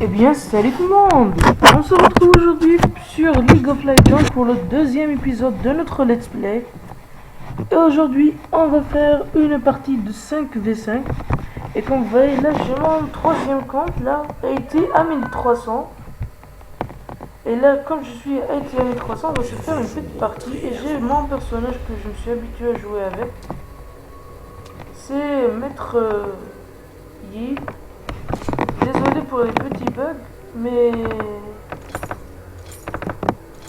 Eh bien, salut tout le monde! On se retrouve aujourd'hui sur League of Legends pour le deuxième épisode de notre Let's Play. Et aujourd'hui, on va faire une partie de 5v5. Et comme vous voyez, là, j'ai mon troisième compte, là, a été à 1300. Et là, comme je suis à 1300, on va se faire une petite partie. Et j'ai mon personnage que je me suis habitué à jouer avec. C'est Maître Yi. Désolé pour les petits bugs, mais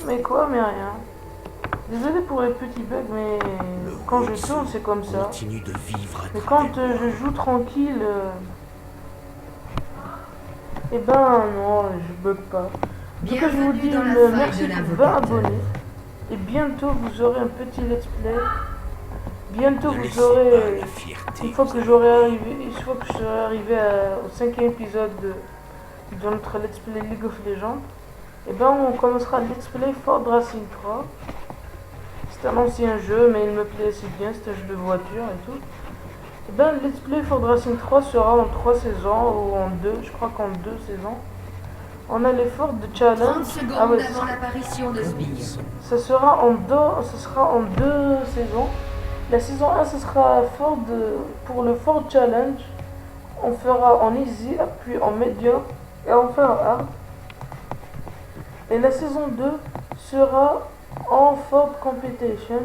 rien. Désolé pour les petits bugs, mais quand je tourne, c'est comme ça. Mais quand je joue tranquille, eh ben non, je bug pas. En tout cas, je vous dis merci pour 20 abonnés. Et bientôt, vous aurez un petit let's play. Bientôt, vous aurez, une fois que je serai arrivé au 5e épisode de notre let's play League of Legends, et ben on commencera le let's play Ford Racing 3. C'est un ancien jeu, mais il me plaît assez bien, c'est un jeu de voiture et tout. Et ben le let's play Ford Racing 3 sera en 3 saisons, ou en 2, je crois qu'en 2 saisons. On a les Ford de Challenge. Ah ouais, avant l'apparition de Sbire. Ça sera en 2 saisons. La saison 1, ce sera Ford pour le Ford Challenge. On fera en easy, puis en medium et on fera en hard. Et la saison 2 sera en Ford Competition.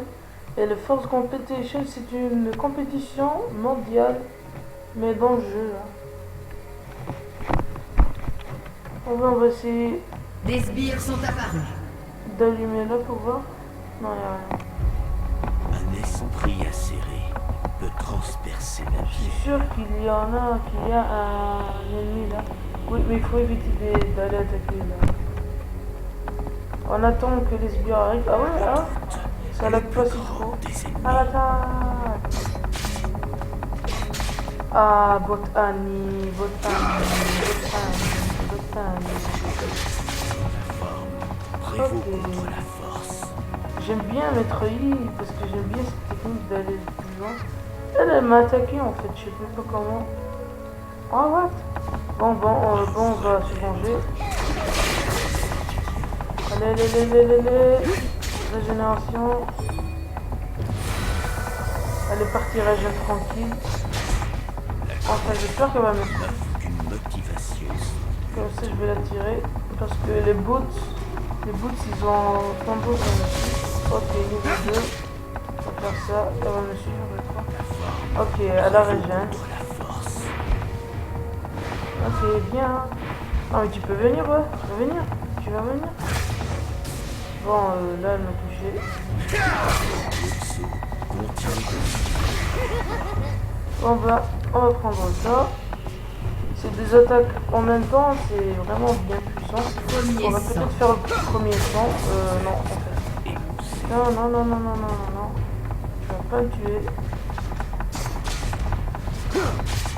Et le Ford Competition, c'est une compétition mondiale, mais dans le jeu. Là. On va essayer. Des sbires sont apparus. D'allumer là pour voir. Non, il n'y a rien. Un esprit acéré peut transpercer la Je suis pierre. sûr qu'il y en a, qu'il y a un ennemi là. Oui, mais il faut éviter d'aller attaquer là. On attend que les sbires arrivent. Ah ouais, hein? Ça lag pas si trop. À l'attaque! Ah, Botany. Prévaut contre la force. J'aime bien Maître Yi parce que j'aime bien cette technique d'aller plus loin. Elle m'a attaqué en fait, je sais même pas comment. Oh what? Bon, on va se venger. Allez. Régénération. Elle est partie régène tranquille. Enfin, j'espère qu'elle va me faire. Une motivation. Comme ça, je vais la tirer. Parce que les boots, ils ont combo comme ici. Ok, niveau 2. On va faire ça. Elle va me suivre, je crois. Ok, à la régène. Ok, bien. Non, mais tu peux venir, ouais. Tu vas venir. Bon, là, elle m'a touché. On va prendre ça. C'est des attaques en même temps, c'est vraiment bien puissant. On va peut-être faire le premier sang. Non, en fait. Non. Tu vas pas me tuer.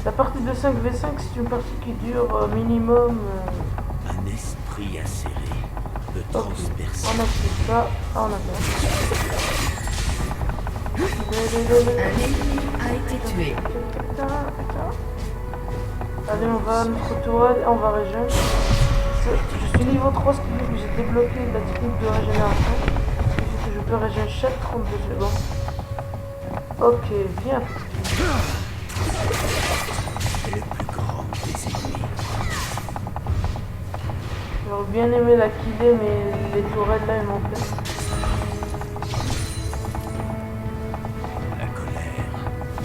La partie de 5v5, c'est une partie qui dure minimum. Un esprit acéré peut Ok, transpercer. on a fait ça. Ah, on a fait. Un ennemi a été tué. Allez, on va à notre tour, on va régénérer. Je suis niveau 3, ce qui fait que j'ai débloqué la technique de régénération. Ce qui fait que je peux régénérer chaque 32 secondes. Ok, viens. Le plus grand des ennemis. J'aurais bien aimé la killer, mais les tourelles là, ils m'ont fait. La colère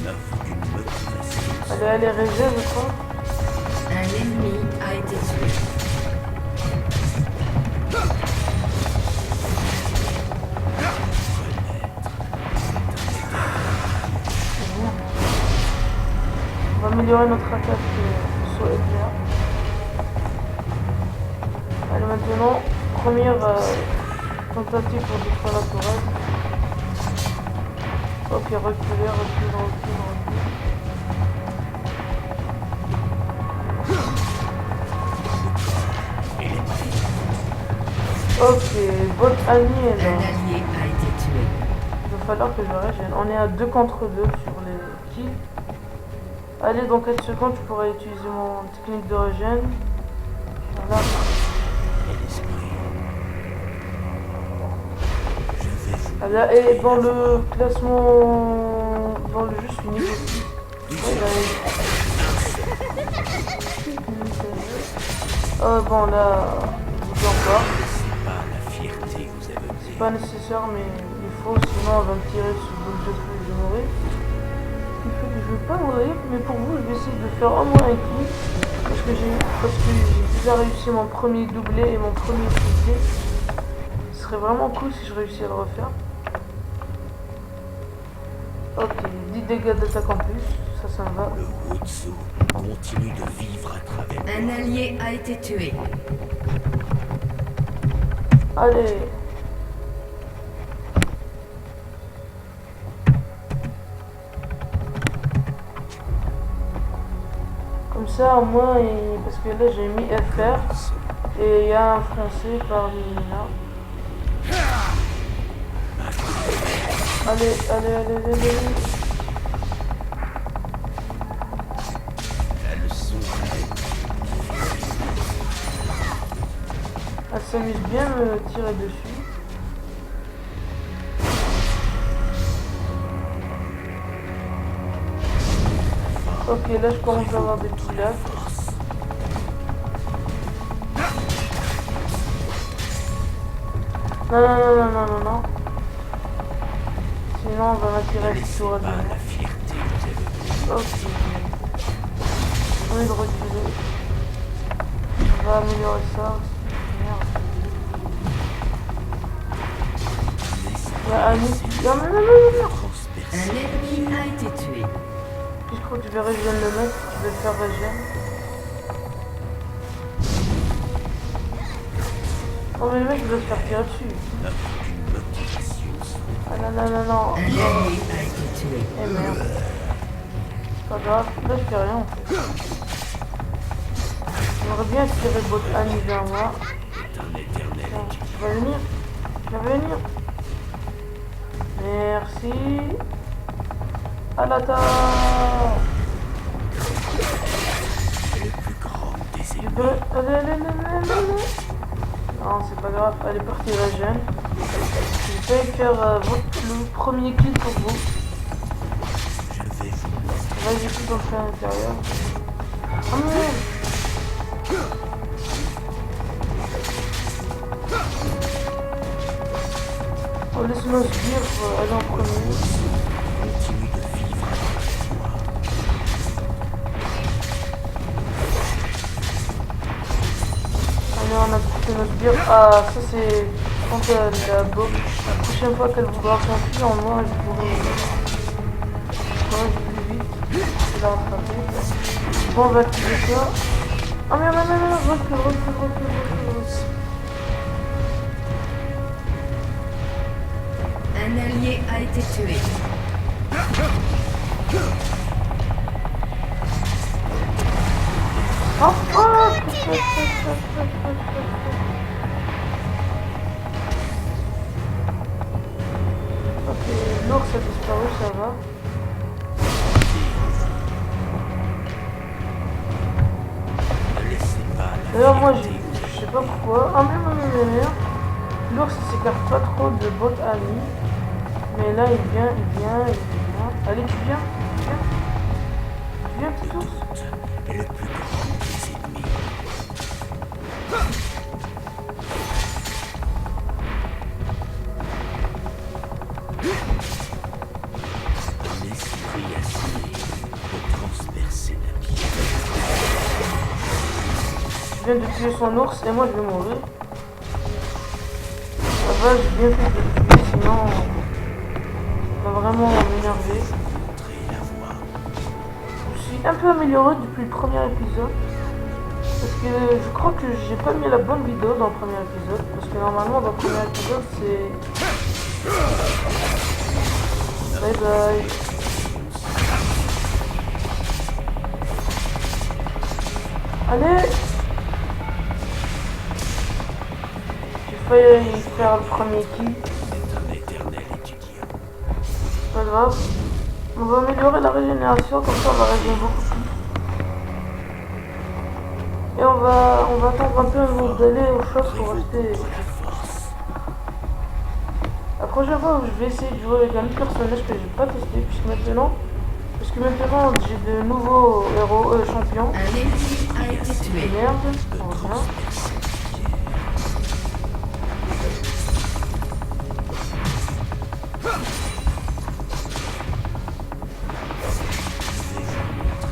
n'offre qu'une motivation. Allez, régène, je crois. Un ennemi a été tué. On va améliorer notre attaque sur éclair. Allez, maintenant, première tentative pour détruire la tourelle. Ok, recule. Ok, votre ami est Un là. allié a été tué. Il va falloir que je régène. On est à 2 contre 2 sur les kills. Allez, dans 4 secondes, je pourrai utiliser mon technique de régène. là. et l'esprit. Je vais vous Ah, là, et dans le classement, dans le jeu, je suis niveau 6. Ouais, bon, là, je dis encore. laisser pas la fierté vous aveugler. C'est pas nécessaire, mais il faut, sinon on va me tirer sur le boule de feu et je vais mourir. Ce qui fait que je vais pas mourir, mais pour vous, je vais essayer de faire au moins un kill. Parce que j'ai déjà réussi mon premier doublé et mon premier triplé. Ce serait vraiment cool si je réussis à le refaire. Ok, 10 dégâts d'attaque en plus, ça me va. Le Wutsu continue de vivre à travers Un allié a été tué. Allez. Comme ça au moins, parce que là j'ai mis FR et il y a un français parmi là. Allez. la leçon. Elle s'amuse bien à me tirer dessus. Ok, là je commence à avoir des petits lags. Non. Sinon on va m'attirer Ne sur laissez tour à pas la fierté vous aveugler. Ok. On est de reculer. On va améliorer ça aussi. Merde. Il y a Annie. Non. Un ennemi a été tué. Puis je crois que je vais régénérer le mec. Je vais le faire régénérer. Oh mais le mec il doit se faire tirer dessus. N'offre qu'une motivation. Ah non. Un allié a été tué. Eh merde. C'est pas grave. Là je fais rien en fait. J'aimerais bien tirer bot Annie vers moi. Est un éternel Tiens, équilibre. tu vas venir. Merci. À l'attaque. Le plus grand des Je ennemis. peux... Allez. Non, c'est pas grave. Allez, partir la gêne. Je vais faire le premier kill pour vous. Je vais vous Vas-y, tout dans le à l'intérieur. Oh merde. Oh, laisse-moi se dire, aller en premier. continue de vivre à travers moi. Allez, on a fait notre sbire. Ah, ça c'est quand elle est à Bob. La prochaine fois qu'elle voudra s'enfuir, en moi, je pourrai. Ouais, je vais plus vite. Je vais la rattraper. Bon, on va activer ça. Ah merde, recule. Un allié a été tué. Oh, ok, l'ours a disparu, ça va. Ne laissez pas la D'ailleurs, moi, fierté vous je sais pas pourquoi. Ah, merde. L'ours, il s'écarte pas trop de bot ami. Mais là, il vient. Allez, tu viens, petit ours. est le plus grand des ennemis. Un esprit assuré peut transpercer la pierre. Je viens de tuer son ours et moi, je vais mourir. Ça va, j'ai bien fait de le tuer, sinon, ça va vraiment m'énerver. Montrer la voie. Je suis un peu amélioré depuis le premier épisode. Parce que je crois que j'ai pas mis la bonne vidéo dans le premier épisode. Parce que normalement dans le premier épisode c'est... Bye bye. Allez. J'ai failli faire le premier kill. C'est un éternel étudiant. C'est pas grave. On va améliorer la régénération, comme ça on va régénérer beaucoup plus. Et on va attendre un peu avant d'aller au shop pour acheter. La prochaine fois, je vais essayer de jouer avec un autre personnage que j'ai pas testé, puisque maintenant j'ai de nouveaux héros, champions. Un ennemi a été tué. Merde, on revient.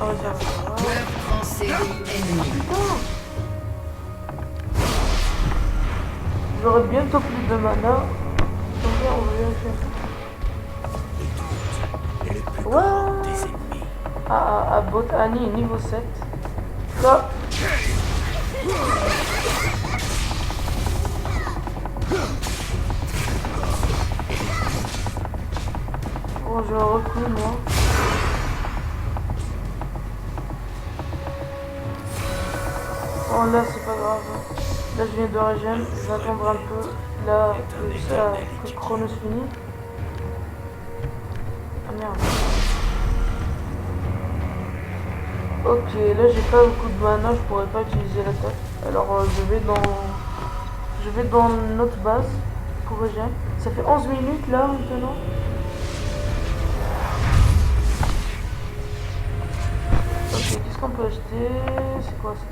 Ah ouais, ça va. Meurtre en série ennemi. Putain! J'aurai bientôt plus de mana. Donc là, on va vérifier. Et le plus Ouais. grand des ennemis. Ah, Bot Annie niveau 7. Ça. Oh, je recule moi. Oh là, c'est pas grave. Là, je viens de régène. Je vais attendre un peu. Là, que Chronos finit. Ah merde. Ok, là j'ai pas beaucoup de mana, je pourrais pas utiliser l'attaque. Alors je vais dans notre base pour régène. Ça fait 11 minutes là maintenant. Ok, qu'est-ce qu'on peut acheter? C'est quoi ça?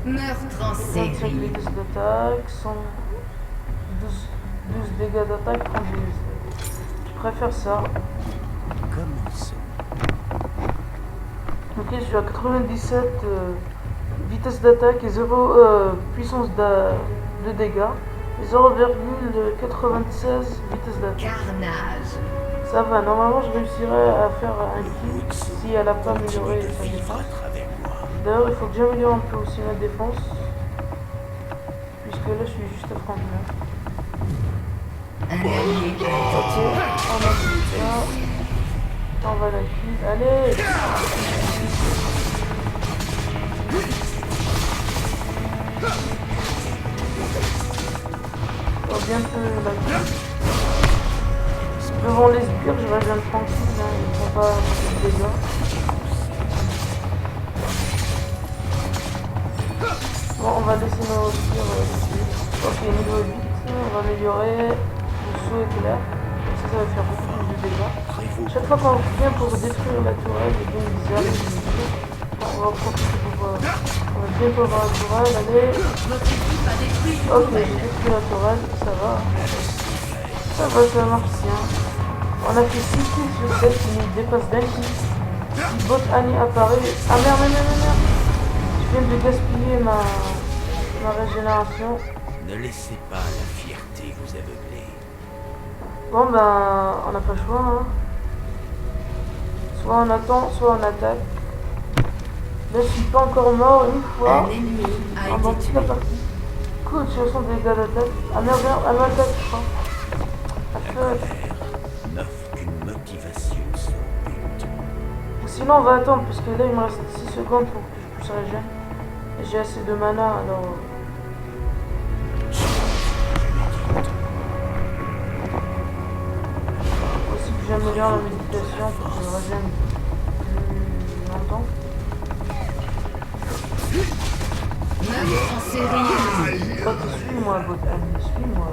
Meurtre en 25 série. vitesse d'attaque, 12 dégâts d'attaque, 30 vitesses. Je préfère ça. Commençons. Ok, je suis à 97 vitesse d'attaque et 0 puissance de dégâts. Et 0,96 vitesse d'attaque. Carnage. Ça va, normalement je réussirai à faire un kill si elle n'a pas amélioré sa Vivre défense. à travers moi. D'ailleurs, il faut que j'améliore un peu aussi ma défense. Puisque là je suis juste à 39. Un allié a été Ok, tué. on a fait ça. On va la kill. Allez! Oh, bientôt la kill. Devant les sbires, je régène tranquille, hein, ils font pas beaucoup de dégâts. Bon, on va laisser nos sbires ici. Ok, niveau 8, on va améliorer le saut éclair. Comme ça va faire beaucoup plus de dégâts. Chaque fois qu'on vient pour détruire la tourelle, et bien ils arrivent, ils disent, bon, on va profiter pour on va bientôt avoir la tourelle, allez. Votre équipe a détruit une Ok, tourelle. j'ai détruit la tourelle, ça va. Ça va, ça marche bien. On a fait 6 kills sur 7 qui nous dépasse d'un kill. Si Bot Annie apparaît... Ah merde. Je viens de gaspiller ma régénération. Ne laissez pas la fierté vous aveugler. Bon ben, on n'a pas le choix. Hein. Soit on attend, soit on attaque. Là, je suis pas encore mort une fois. Un ennemi a Pendant été toute la tué. partie. Cool, 60 dégâts d'attaque. Ah merde, elle m'attaque, je crois. Ah, fuck. N'offre qu'une motivation sans but. Sinon on va attendre parce que là il me reste 6 secondes pour que je puisse régénérer. Et j'ai assez de mana alors. Aussi que j'améliore la méditation pour que je régène plus longtemps. Meurtre en série ennemi. Oh, suis-moi, Botan, suis-moi.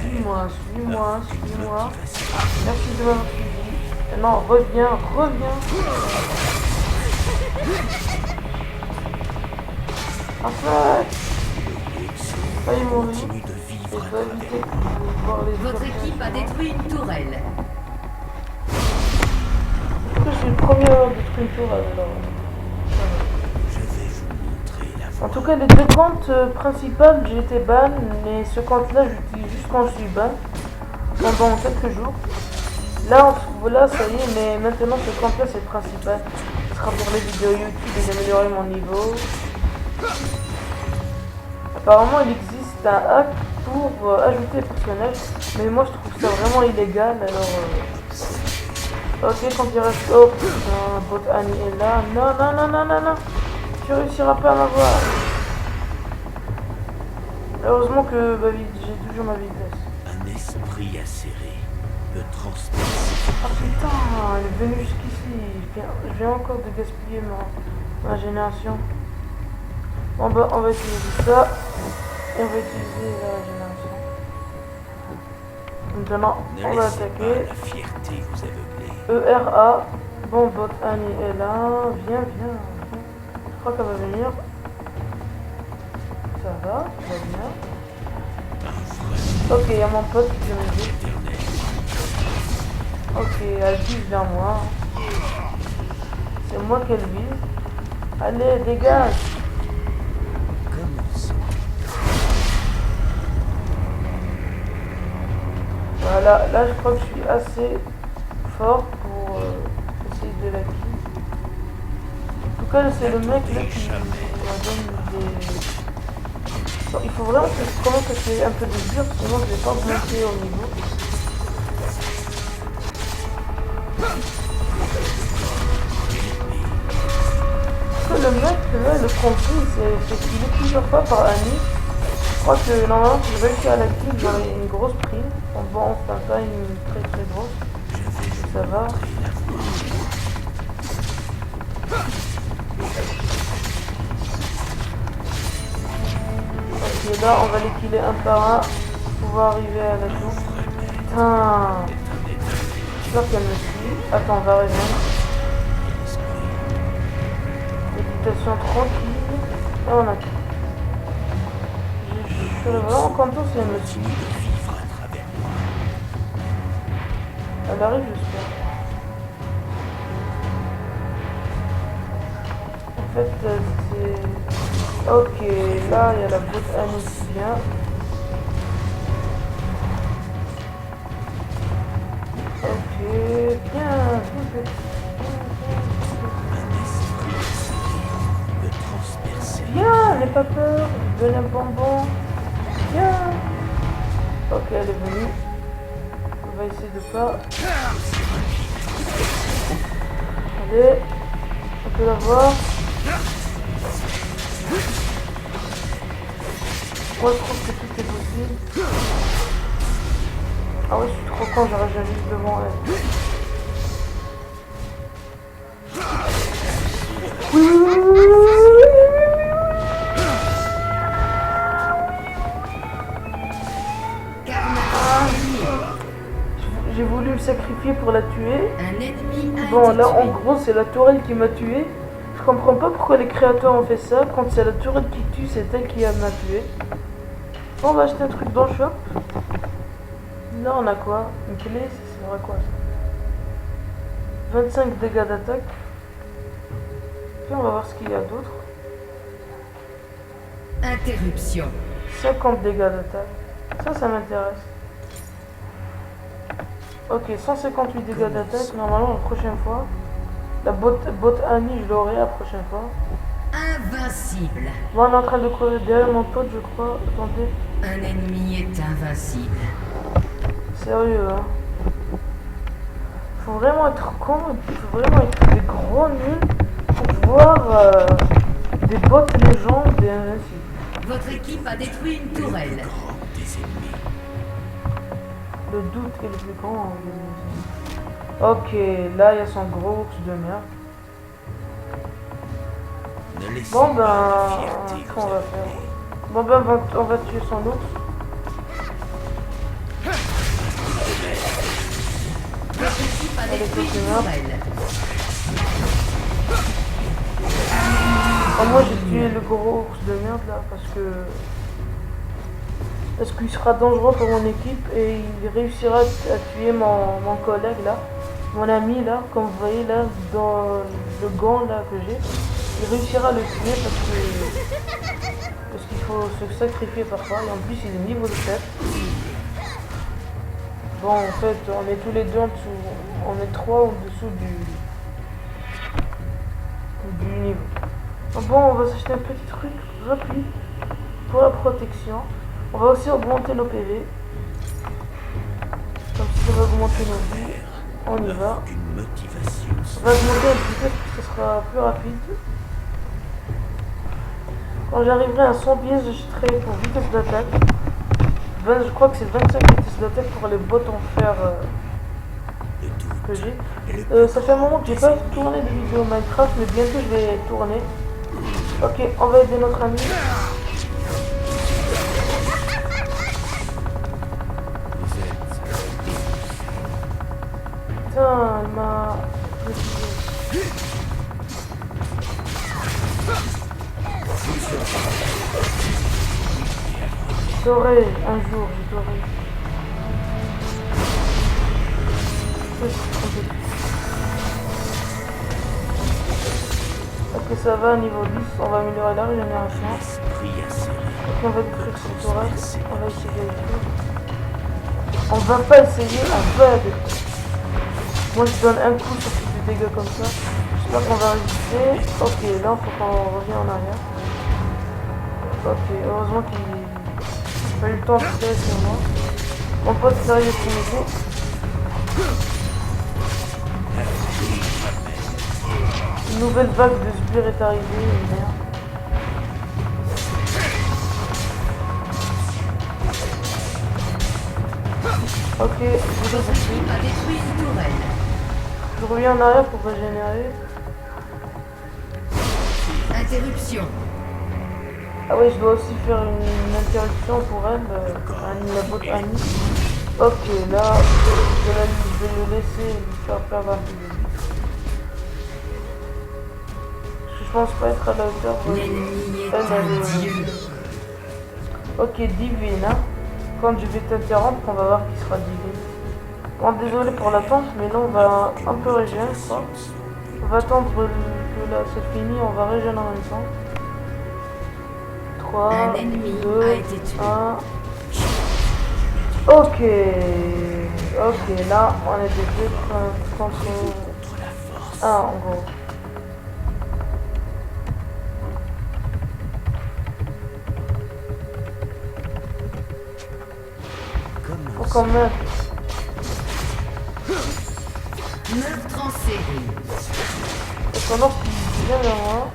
Suis-moi. Merci de m'avoir suivi. Non, reviens. Ah fuck! Failli mourir. Continue de Et vivre je à dois travers éviter de voir les Votre équipe a détruit une tourelle. Pourquoi je suis le premier à avoir détruit une tourelle alors? Je vais vous montrer la voie. En tout cas, les deux comptes principales, j'ai été ban, mais ce compte-là, j'utilise juste quand je suis ban, pendant quelques jours. Là, ça y est, mais maintenant, ce compte-là, c'est le principal. Ce sera pour les vidéos YouTube et d'améliorer mon niveau. Apparemment, il existe un hack pour ajouter personnage, mais moi, je trouve ça vraiment illégal, alors... Ok, quand il reste... Oh putain, Bot Annie est là. Non. Tu réussiras pas à m'avoir. Heureusement que j'ai toujours ma vitesse. Un esprit acéré peut transpercer. Ah putain, elle est venue jusqu'ici. Je viens encore de gaspiller ma génération. On va utiliser ça. Et on va utiliser la régénération. Maintenant, Ne on va laissez attaquer. pas la fierté vous aveugler. ERA. Bon, bot Annie est là. Viens, viens. Je crois qu'elle va venir. Ça va bien. Ok, il y a mon pote qui vient m'aider. Éternel. Ok, elle vise vers moi. C'est moi qu'elle vise. Allez, dégage. Commençons. Voilà, là je crois que je suis assez fort pour essayer de la kill. En tout cas, c'est le mec là qui me donne des... Bon, il faut vraiment que je commence à faire un peu de dur, sinon je vais pas monter au niveau. Parce que le mec là, le conflit, c'est qu'il est plusieurs fois par Annie. Je crois que normalement si je réussis à la kill, j'aurai une grosse prime. Bon, enfin pas une très très grosse. Ça va. Ok, là on va les killer un par un pour pouvoir arriver à la tour. Putain. J'espère qu'elle me suit. Attends, on va revenir. Méditation tranquille. Et on a tout. Je serais vraiment content si elle me suit. Continue de vivre à travers moi. Elle arrive, j'espère. En fait, c'est... Ok, là, il y a la botte Annie qui vient. Ok, bien. Un esprit serré me transpercer. Viens, n'aie pas peur. Je donne un bonbon. Viens. Ok, elle est venue. On va essayer de pas... Allez. On peut la voir. Moi je trouve que tout est possible. Ah ouais, je suis trop con, j'aurais déjà juste devant elle. J'ai voulu me sacrifier pour la tuer. Un ennemi a Bon, été là en tué. gros, c'est la tourelle qui m'a tué. Je comprends pas pourquoi les créateurs ont fait ça. Quand c'est la tourelle qui tue, c'est elle qui m'a tué. Bon, on va acheter un truc dans le shop. Là, on a quoi? Une clé, ça sert à quoi ça? 25 dégâts d'attaque. Puis on va voir ce qu'il y a d'autre. Interruption. 50 dégâts d'attaque. Ça m'intéresse. Ok, 158 dégâts d'attaque. Normalement, la prochaine fois. La bot Annie, je l'aurai la prochaine fois. Invincible. Bon, on est en train de courir derrière mon pote, je crois. Attendez. Un ennemi est invincible. Sérieux, hein. Faut vraiment être con, il faut vraiment être des gros nuls pour voir des bots légendes et invincibles. Votre équipe a détruit une tourelle. Grand des ennemis. Le doute est le plus grand. Ok, là il y a son gros ours de merde. Ne laissez Bon pas la ben, fierté qu'est-ce qu'on vous va aveugler. faire? Bon ben, on va tuer son ours. Votre équipe a Allez, détruit une continue. tourelle. Oh, moi j'ai tué le gros ours de merde là parce qu'il sera dangereux pour mon équipe et il réussira à tuer mon collègue là, mon ami là, comme vous voyez là dans le gant là que j'ai. Il réussira à le tuer parce qu'il faut se sacrifier parfois et en plus il est niveau de 7. Bon en fait on est tous les deux en dessous, on est 3 au dessous du niveau. Bon, on va s'acheter un petit truc rapide pour la protection. On va aussi augmenter nos PV. Comme ça va augmenter nos vies. On y va. Une motivation. On va augmenter un petit peu parce que ce sera plus rapide. Quand j'arriverai à 100 pièces, j'achèterai pour vitesse d'attaque. Je crois que c'est 25 vitesses d'attaque pour les bots en fer Le doute que j'ai. est le Ça fait un moment que j'ai pas tourné de vidéo Minecraft, mais bientôt je vais tourner. Ok, on va aider notre ami. Vous êtes Putain, il m'a... J'aurai un jour, je t'aurai. Ok, ça va, niveau 10, on va améliorer la régénération. l'esprit acéré. Ok, on va détruire ce tourelle, on va essayer de détruire. On va pas essayer, on va détruire. Moi je donne un coup sur tous les dégâts comme ça. J'espère qu'on va résister. Ok, là il faut qu'on revienne en arrière. Ok, heureusement qu'il n'a pas eu le temps de tirer sur moi. Mon pote est arrivé pour m'aider. Une nouvelle vague de sbires est arrivée, merde. Ok, je Votre équipe a détruit une tourelle. reviens en arrière pour régénérer. Interruption. Ah oui, je dois aussi faire une interruption pour elle, la botte Annie. Ok, là, je vais le laisser lui faire perdre un peu de vie. Je pense pas être à la hauteur. L'ennemi est Elle, un dieu. Ok, divine, hein. Quand je vais t'interrompre, on va voir qui sera divine. Bon, désolé pour l'attente, mais là, on va un peu régénérer, je crois. On va attendre que là, c'est fini, on va régénérer en même temps. 3, Un ennemi 2, a été tué. 1. Ok. Ok, là, on est deux contre... Ah, en gros. Faut quand même... Meurtre en série. Et pendant qu'il vient vers moi...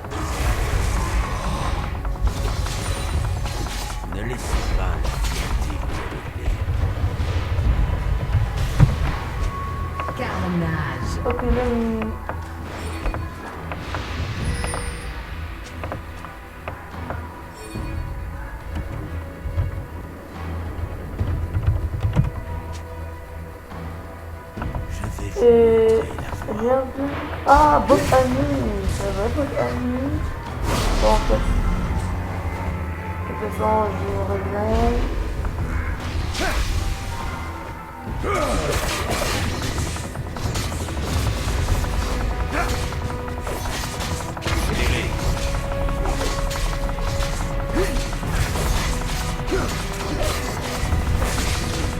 Ne laissez pas la fierté vous aveugler. Carnage. Ok, là, et... Merde. Ah, votre ami. Ça va, votre ami. Bon, en fait... De toute façon, je reviens.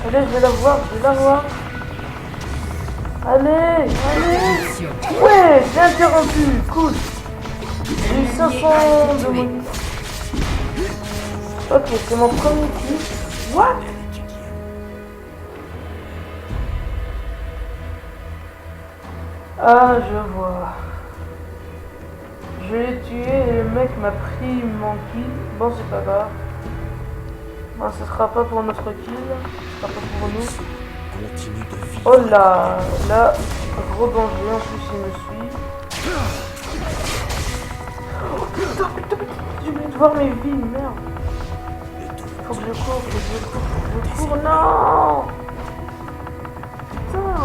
Allez, je vais la voir, je vais la voir. Allez, allez. Interruption. Ouais, j'ai interrompu, cool. J'ai eu 500 de money. Ok, c'est mon premier kill. What? Ah, je vois. Je l'ai tué et le mec m'a pris mon kill. Bon, c'est pas grave. Bon, ce sera pas pour notre kill. Ce sera pas pour nous. Continue de vivre. Oh là, là, gros danger, en plus il me suit. Oh putain, putain, putain, j'ai oublié de voir mes vies, merde. Faut que je cours, faut que je cours, faut que je cours, non. Putain.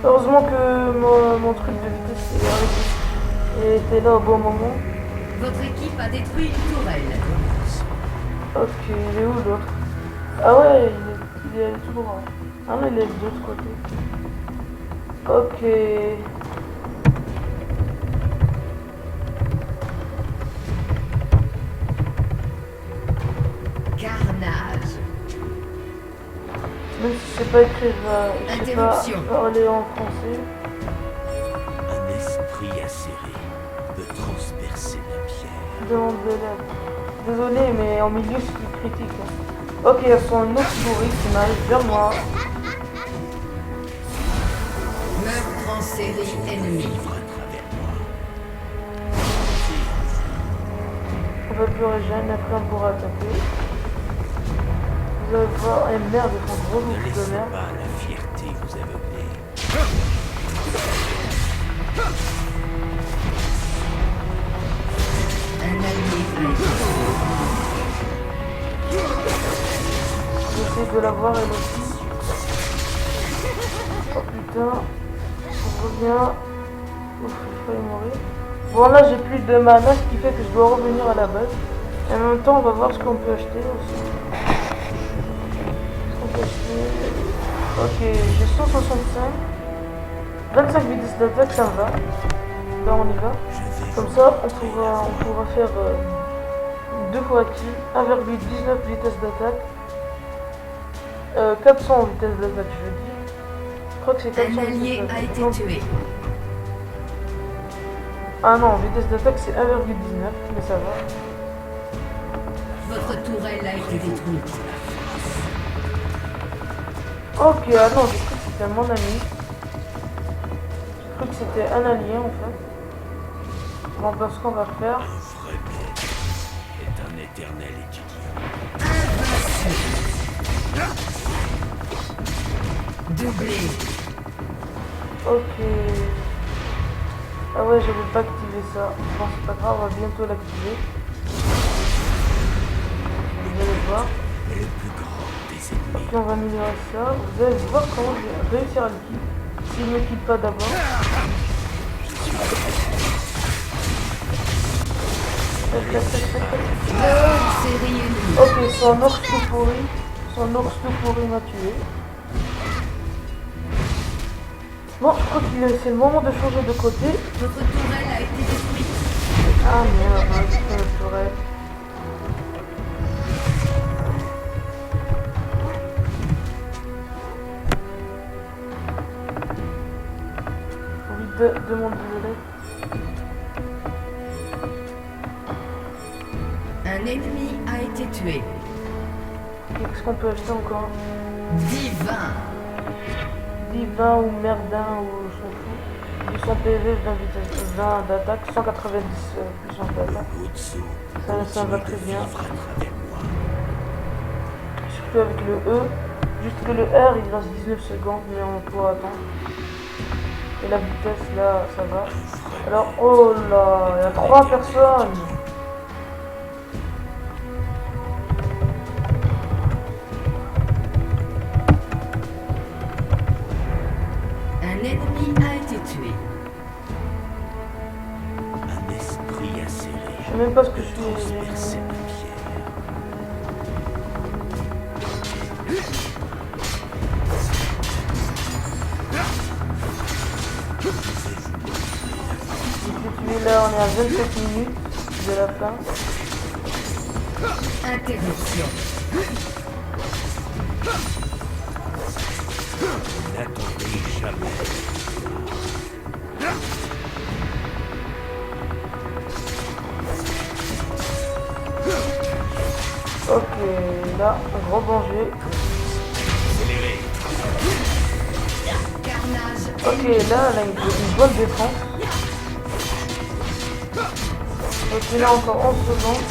Heureusement que mon truc de vitesse est arrêté. Et était là au bon moment. Votre équipe a détruit une tourelle. Ok, il est où l'autre? Ah ouais, il est tout droit. Ah non, il est de l'autre côté. Ok. Carnage. Même si c'est pas écrit, je sais pas Interruption. parler en français. Un esprit acéré peut transpercer la pierre. Demande de l'aide. Désolé, mais en milieu c'est plus critique. Hein. Ok, il y a son autre souris qui m'arrive vers moi. Meurtre en série ennemi. Vivre à travers moi. On va plus régénérer, après on pourra attaquer. Vous allez voir, eh merde, ils font gros Ne boucles de laissez merde. pas la fierté vous aveugler. essayer de l'avoir elle aussi. Oh putain. On revient. Ouf, j'ai failli mourir. Bon là j'ai plus de mana, ce qui fait que je dois revenir à la base. Et en même temps on va voir ce qu'on peut acheter aussi. Ce qu'on peut acheter. Ok, j'ai 165. 25 vitesses d'attaque, ça me va. Là on y va. Comme ça on pourra faire 2 fois kill, 1,19 vitesse d'attaque. 400 vitesse d'attaque je veux dire. Je crois que c'est 400 Un allié vitesse a d'attaque. été tué. Ah non, vitesse d'attaque c'est 1,19, mais ça va. Votre tourelle a été détruite. Ok, ah non, j'ai cru que c'était mon ami. J'ai cru que c'était un allié en fait. Bon, ben, ce qu'on va faire. Un vrai maître est un éternel étudiant. Doublé. Ok. Ah ouais, j'avais pas activé ça. Bon, c'est pas grave, on va bientôt l'activer. Vous allez voir. Et le plus grand des ennemis. Ok, on va améliorer ça. Vous allez voir comment je vais réussir à le kill. S'il ne me kill pas d'abord. Série ennemie. Ok, son ours tout pourri. Son ours tout pourri m'a tué. Bon, je crois que c'est le moment de changer de côté. Votre tourelle a été détruite. Ah merde, c'est le tourelle. Oui, demande désolé. Un ennemi a été tué. Qu'est-ce qu'on peut acheter encore? Divin. Divin ou merdin ou je m'en fous. Du 100 PV, 20 vitesse, 20 d'attaque, 190 puissance d'attaque. Utsu Ça va très bien. vivre à travers moi. Surtout avec le E. Juste que le R il reste 19 secondes, mais on pourra attendre. Et la vitesse là, ça va. Alors, oh là, il y a 3 personnes. Un ennemi a été tué. Un esprit acéré. Je sais même pas ce que je Transpercer suis. ma pierre. J'ai tué là, on est à 27 minutes de la fin. Interruption. N'attendez jamais. Ok, là, rebongé. Accélérez. Carnage. Ok, là, elle a une bonne défense. Ok, là, encore 11 secondes.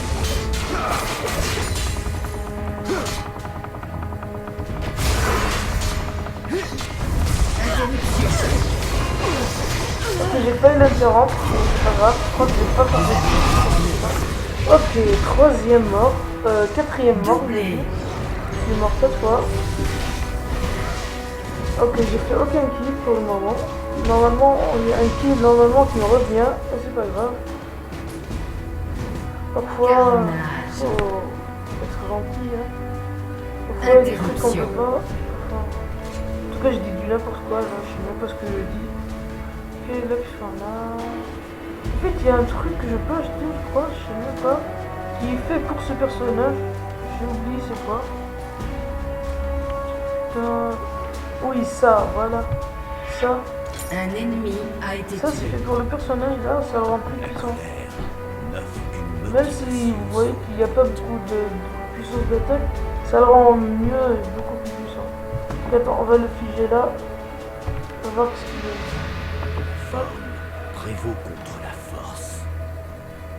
Ok, j'ai pas eu l'interrompre, mais c'est pas grave. Je crois que j'ai pas parlé de. Ok, troisième mort. Quatrième mort, je suis mort cette fois. Ok, j'ai fait aucun kill pour le moment. Normalement, il y a un kill normalement qui me revient, et c'est pas grave. Parfois, Carnage. faut être gentil, hein. Parfois, il y a des trucs qu'on peut pas. Enfin, en tout cas, je dis du n'importe quoi, là, je sais même pas ce que je dis. Ok, là, je suis là. En fait, il y a un truc que je peux acheter, je crois, je sais même pas. Qui est fait pour ce personnage. J'ai oublié c'est quoi. Putain. Oui, ça, voilà. Ça. Un ennemi a été Ça, c'est tué. fait pour le personnage, là, ça le rend plus puissant. Neuf qu'une Même si vous voyez qu'il n'y a pas beaucoup de puissance d'attaque, ça le rend mieux et beaucoup plus puissant. Donc, attends, on va le figer là. On va voir ce qu'il est. prévaut contre la force.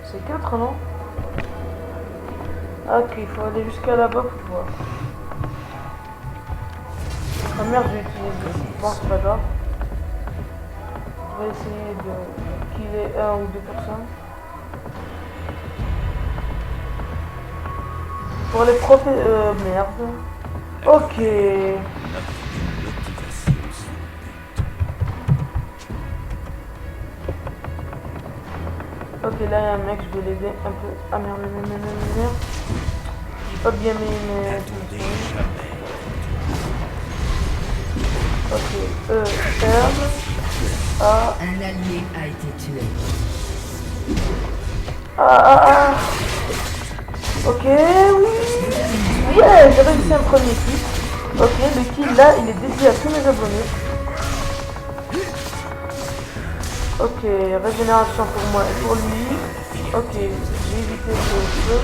C'est 4, non? Ah, ok, il faut aller jusqu'à là-bas pour voir. Ah merde, j'ai utilisé. Bon, c'est pas grave. On va essayer de killer 1 ou 2 personnes. Pour les merde. Ok. Motivation sans but. Ok, là il y a un mec, je vais l'aider un peu. Ah merde, merde. J'ai pas bien mis mes... N'attendez jamais. Ok, R, A, Un allié a été tué. Ah. Ok, oui. Ouais, j'ai réussi un premier kill. Ok, le kill là, il est dédié à tous mes abonnés. Ok, régénération pour moi et pour lui. Ok, j'ai évité ce feu.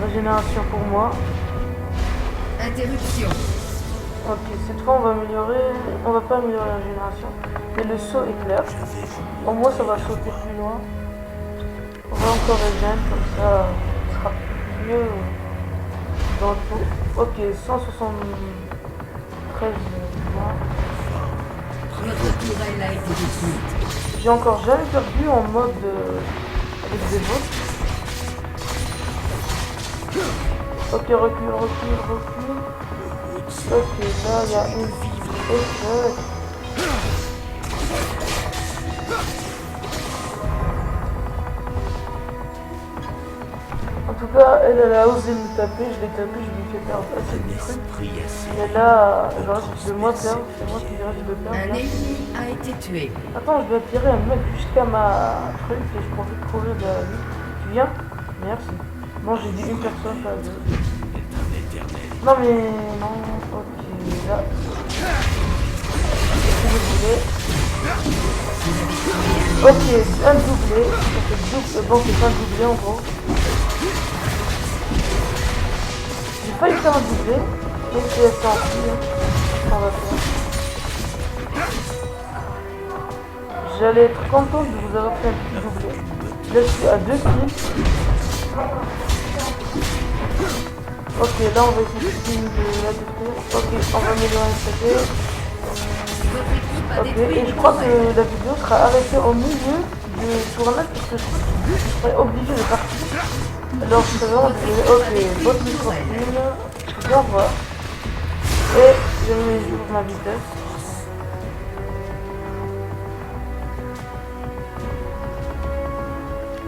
Régénération pour moi. Interruption. Ok, cette fois on va améliorer. On va pas améliorer la régénération. Mais le saut éclair. Au moins ça va sauter plus loin. On va encore régénérer comme ça. Ce sera mieux dans le pot. Ok, 173 mois. Votre tourelle a été détruite. J'ai encore jamais perdu en mode avec des bots. Ok, recule. Ok, là il y a une échec. En tout cas, elle a osé me taper, je l'ai tapé, je lui ai fait perdre assez de trucs. Esprit assez. Et là, il reste de moi perdre, c'est moi qui reste de perdre. Un Là. ennemi a été tué. Attends, je dois tirer un mec jusqu'à ma truc et je profite de courir derrière lui. Tu viens? Merci. Non, j'ai dit une personne, pas deux. Est un éternel. Non mais non, ok, là. Si vous voulez. Ok, c'est un doublé. Ça fait double. Bon, c'est pas un doublé en gros. J'ai failli faire un doublé. Et c'est assez ampli. On va faire. J'allais être content de vous avoir fait un petit doublé. Là, je suis à 2 kills. Ok, là on va essayer de la détruire. Ok, on va améliorer un CP. Votre équipe a Ok, détruit et je une crois que tourelle. la vidéo sera arrêtée au milieu du tournage parce que je serai obligé de partir. Alors je serai vraiment désolé. Ok, votre micro-film. Au revoir. Et je mets jour ma vitesse.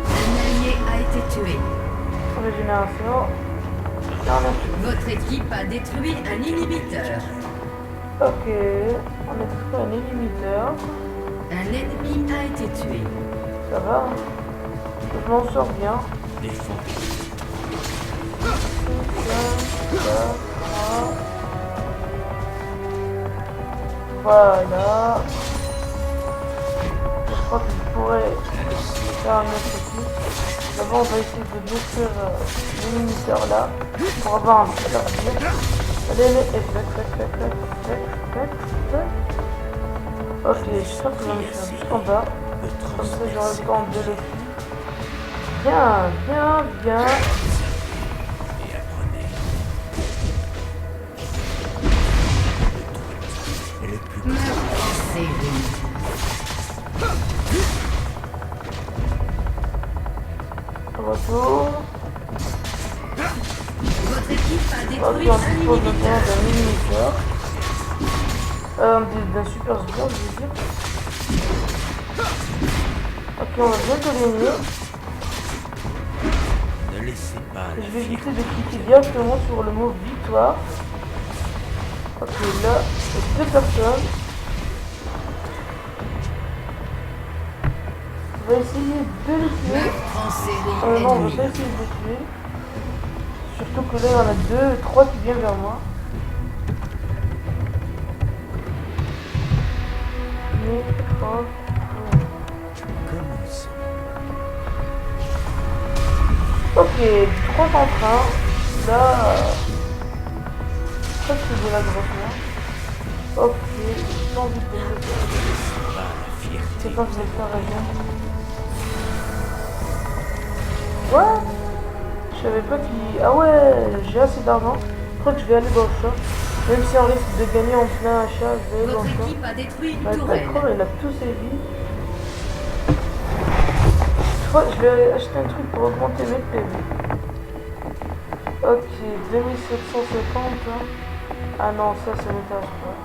Un allié a été tué. Régénération. Non, merci. Votre équipe a détruit un inhibiteur. Ok, on a détruit un inhibiteur. Un ennemi a été tué. Ça va. Je m'en sors bien. Défends. Voilà. Je crois que je pourrais faire un autre coup. D'abord, on va essayer de détruire l'inhibiteur là pour avoir un peu d'argile. Allez, et tac. Ok, j'espère que je vais me faire juste en bas. Comme ça, j'aurai le temps de le tuer. Bien. Et apprenez. Le plus Série. Retour. Votre équipe a Ok, détruit on un dispose maintenant inhibiteur. d'un inhibiteur. D'un super sbire, je veux dire. Ok, on va bientôt gagner. ne laissez pas Je la vais éviter fierté. de cliquer directement sur le mot victoire. Ok, là, il y a 2 personnes. On va essayer de les tuer. Meurtre en série Non, on va ennemie. pas essayer de les tuer. Surtout que là, il y en a 2, 3 qui viennent vers moi. Mais, oh, Commençons. ok, 3 en train. Là, je crois que c'est de la grosse main. Ok, j'ai pas envie de le faire. Pas la fierté. C'est quand je vais le faire agir. What? Je savais pas qu'il... Ah ouais, j'ai assez d'argent. Je crois que je vais aller dans le shop. Même si on risque de gagner en plein achat, je vais aller dans Votre le shop. équipe a détruit une Ouais, tourelle. d'accord, il a tous ses vies. Je crois que je vais acheter un truc pour augmenter mes PV. Ok, 2750. Hein. Ah non, ça m'intéresse pas.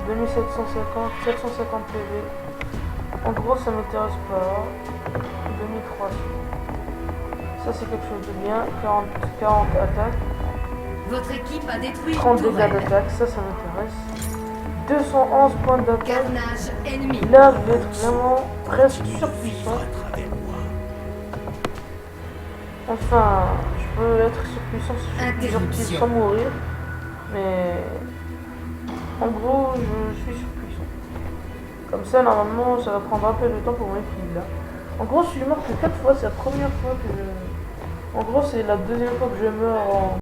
2750, 750 PV. En gros, ça m'intéresse pas. 2300. Ça, c'est quelque chose de bien. 40 attaques. Votre équipe a détruit 30 une dégâts tourelle. d'attaque, ça m'intéresse. 211 points d'attaque. Carnage ennemi. Là, je vais être vraiment presque surpuissant. À travers moi. Enfin, je peux être surpuissant si je suis plusieurs pieds Interruption. sans mourir. Mais en gros, je suis surpuissant. Comme ça, normalement, ça va prendre un peu de temps pour mes kills là. En gros, je suis mort que 4 fois, c'est la première fois que je... En gros, c'est la deuxième fois que je meurs en...